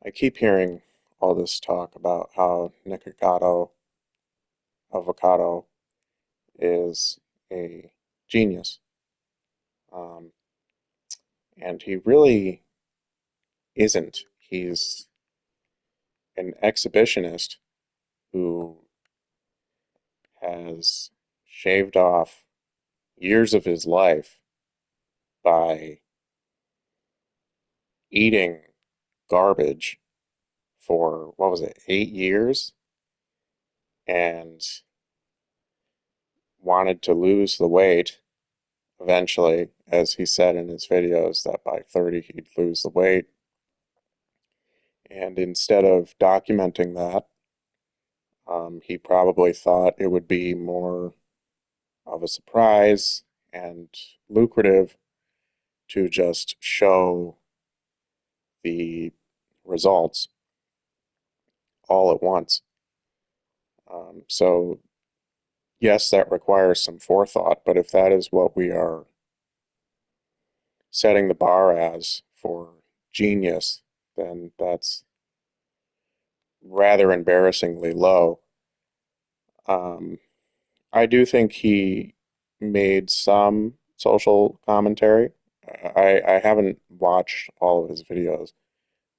I keep hearing all this talk about how Nikocado avocado is a genius. Um, and he really isn't. He's an exhibitionist who has shaved off years of his life by eating garbage for, what was it, 8 years, and wanted to lose the weight eventually, as he said in his videos, that by 30 he'd lose the weight. And instead of documenting that, he probably thought it would be more of a surprise and lucrative to just show the results all at once. So, yes, that requires some forethought, but if that is what we are setting the bar as for genius, then that's rather embarrassingly low. Um, I do think he made some social commentary. I haven't watched all of his videos,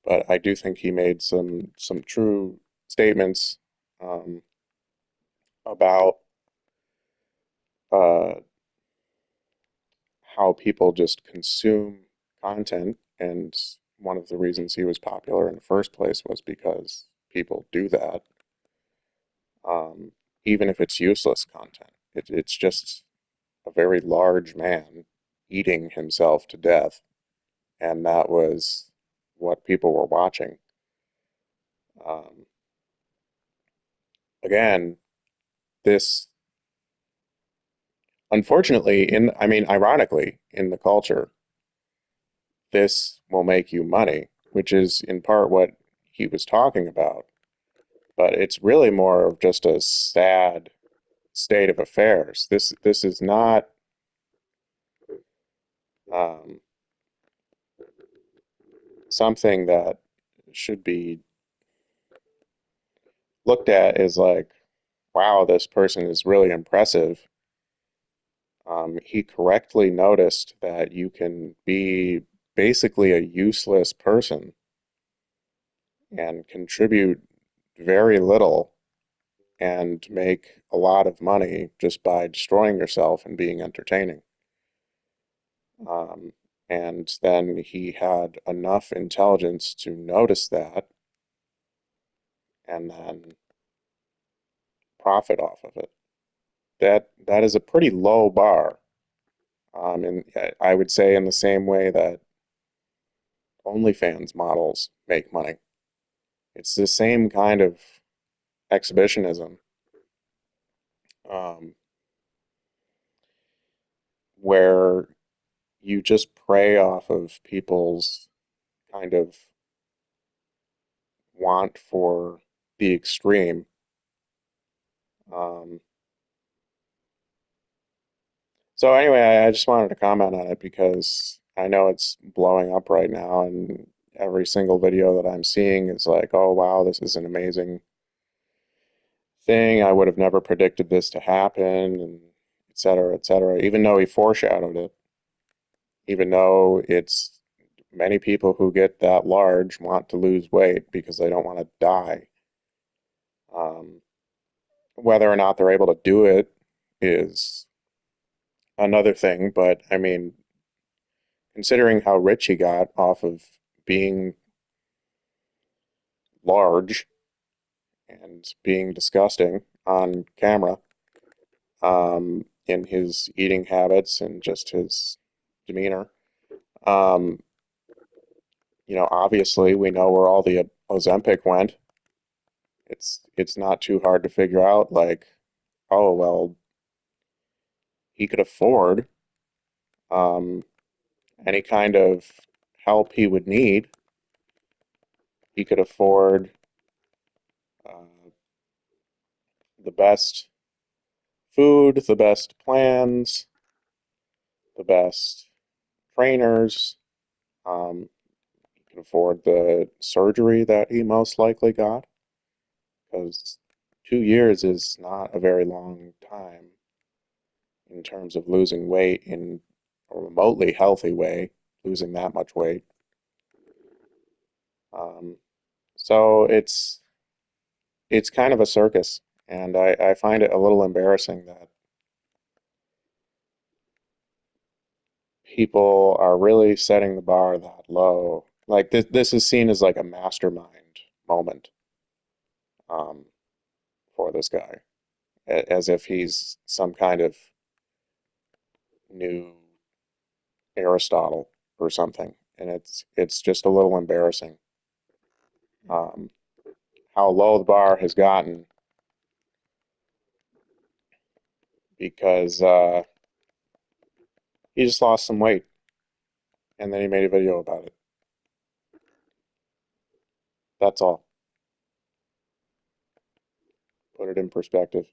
but I do think he made some true statements um, about uh, how people just consume content. And one of the reasons he was popular in the first place was because people do that, um, even if it's useless content. It's just a very large man eating himself to death, and that was what people were watching. Um, Again, this unfortunately, I mean, ironically, in the culture, this will make you money, which is in part what he was talking about. But it's really more of just a sad state of affairs. This is not um, something that should be looked at as like, wow, this person is really impressive. He correctly noticed that you can be basically a useless person and contribute very little and make a lot of money just by destroying yourself and being entertaining. Um, and then he had enough intelligence to notice that and then profit off of it. That is a pretty low bar. And I would say in the same way that OnlyFans models make money. It's the same kind of exhibitionism, um, where you just prey off of people's kind of want for the extreme. Um, so anyway, I just wanted to comment on it because I know it's blowing up right now, and every single video that I'm seeing is like, oh wow, this is an amazing thing. I would have never predicted this to happen, and et cetera, et cetera. Even though he foreshadowed it, even though it's many people who get that large want to lose weight because they don't want to die. Um, Whether or not they're able to do it is another thing, but I mean, considering how rich he got off of being large and being disgusting on camera, in his eating habits and just his demeanor, um, obviously we know where all the Ozempic went. It's not too hard to figure out, like, oh well, he could afford um, any kind of help he would need. He could afford uh, the best food, the best plans, the best trainers. You could afford the surgery that he most likely got, because 2 years is not a very long time in terms of losing weight in a remotely healthy way, losing that much weight. Um, so it's kind of a circus, and I find it a little embarrassing that people are really setting the bar that low. Like this is seen as like a mastermind moment um, for this guy, as if he's some kind of new Aristotle or something, and it's just a little embarrassing um, how low the bar has gotten because he just lost some weight and then he made a video about it. That's all. Put it in perspective.